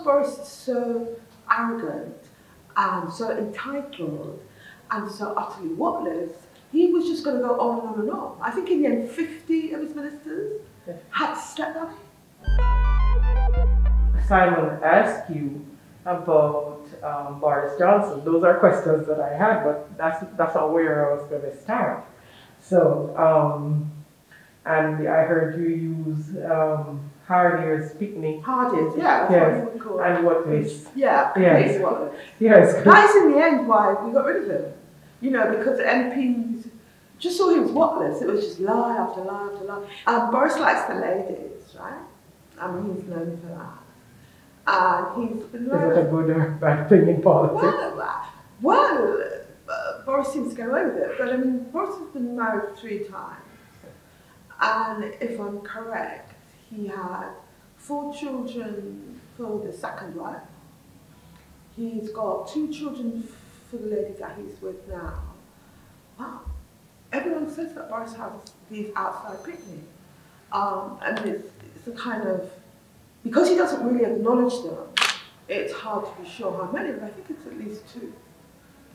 Boris is so arrogant and so entitled and so utterly whatless, he was just going to go on and on and on. I think in the end, 50 of his ministers had to step down. Simon asked you about Boris Johnson. Those are questions that I had, but that's not where I was going to start. So, and I heard you use Hardier's picnic. Hardier's, yeah, that's yes. what you would call it. And what this? Yeah, yes. Yes. That is in the end why we got rid of him. You know, because the MPs just saw he was whatless. It was just lie after lie after lie. Boris likes the ladies, right? I mean, he's known for that. And he's been known. Is it a good or bad thing in politics? Well, Boris seems to get away with it. But I mean, Boris has been married 3 times. And if I'm correct, he had 4 children for the second wife. He's got 2 children for the lady that he's with now. Wow. Everyone says that Boris has these outside picnics. And it's a kind of, because he doesn't really acknowledge them, it's hard to be sure how many, but I think it's at least 2.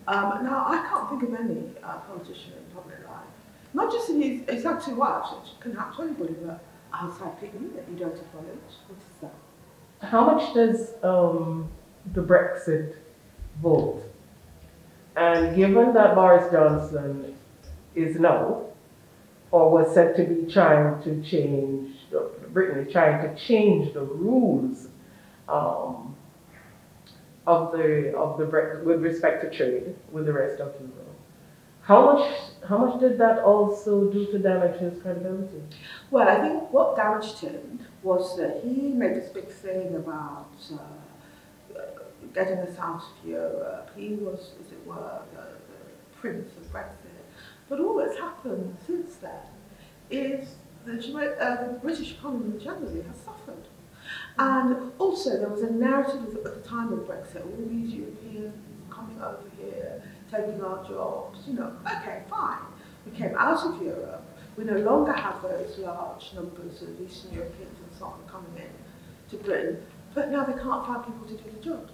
Now, I can't think of any politician in public life, not just in he's had 2 wives, which can happen to anybody, but outside picnic that you don't acknowledge. What is that? How much does the Brexit vote? And given that Boris Johnson is now, or was said to be trying to change, Britain is trying to change the rules of the Brexit with respect to trade with the rest of Europe. How much did that also do to damage his credibility? Well, I think what damaged him was that he made this big thing about getting us out of Europe. He was, as it were, the prince of Brexit. But all that's happened since then is the British economy generally has suffered. And also there was a narrative at the time of Brexit, all these Europeans coming over here, taking our jobs, you know, okay, fine. We came out of Europe, we no longer have those large numbers of Eastern Europeans and so on coming in to Britain, but now they can't find people to do the job.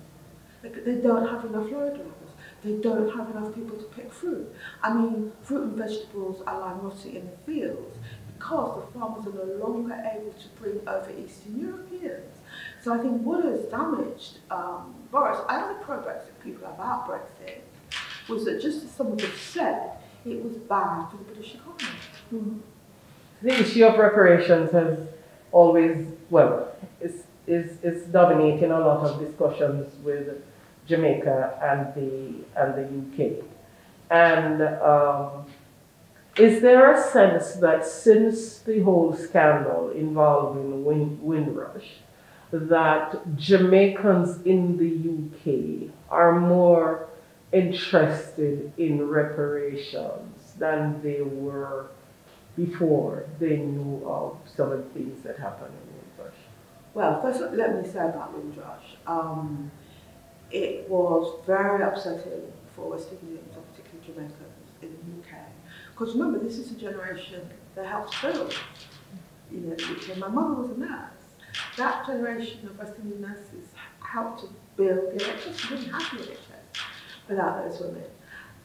They don't have enough lorry drivers. They don't have enough people to pick fruit. I mean, fruit and vegetables are lying rotting in the fields because the farmers are no longer able to bring over Eastern Europeans. So I think what has damaged Boris and the pro-Brexit people about Brexit was that, just as some of them said, it was bad for the British economy. Mm-hmm. The issue of reparations has always, well, is dominating a lot of discussions with Jamaica and the UK. And is there a sense that since the whole scandal involving Windrush, that Jamaicans in the UK are more interested in reparations than they were before they knew of some of the things that happened in Windrush? Well, first let me say about Windrush. It was very upsetting for West Indians, or particularly Jamaicans in the UK. Because remember, this is a generation that helped build, you know, the UK. My mother was a nurse. That generation of West Indian nurses helped to build the NHS. We didn't have the NHS without those women.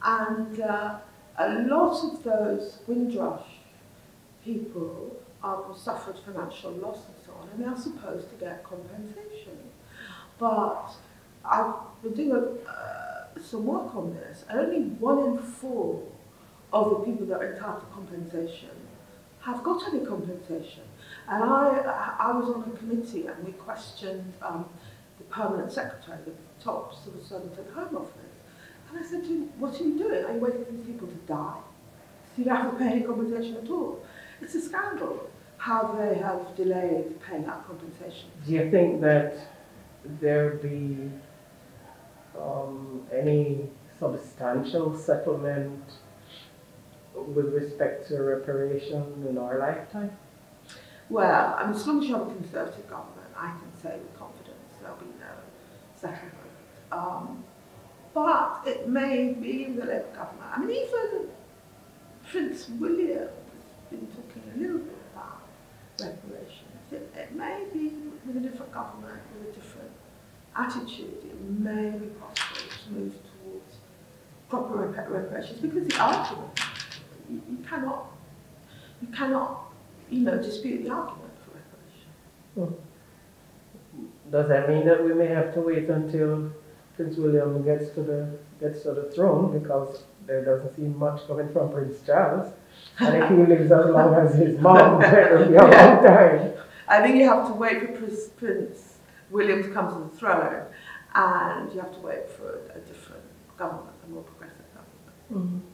And a lot of those Windrush people suffered financial loss and so on, and they are supposed to get compensation. But I've been doing some work on this. Only 1 in 4 of the people that are entitled to compensation have got any compensation. And I was on a committee and we questioned the permanent secretary, the top civil servant at the Home Office. And I said to him, what are you doing? Are you waiting for these people to die? So you don't have to pay any compensation at all. It's a scandal how they have delayed paying out compensation. Do you think that there be any substantial settlement with respect to reparation in our lifetime? Well, I mean, as long as you have a Conservative government, I can say with confidence there'll be no settlement. But it may be in the Labour government. I mean, even Prince William has been talking a little bit about reparations. It may be with a different government, with a different attitude, it may be possible to move towards proper reparations, because the argument, you cannot, dispute the argument for reparation. Does that mean that we may have to wait until Prince William gets to the throne, because there doesn't seem much coming from Prince Charles, and if he lives as long as his mom, it'll be a long time. I think you have to wait for Prince William to come to the throne, and you have to wait for a different government, a more progressive government.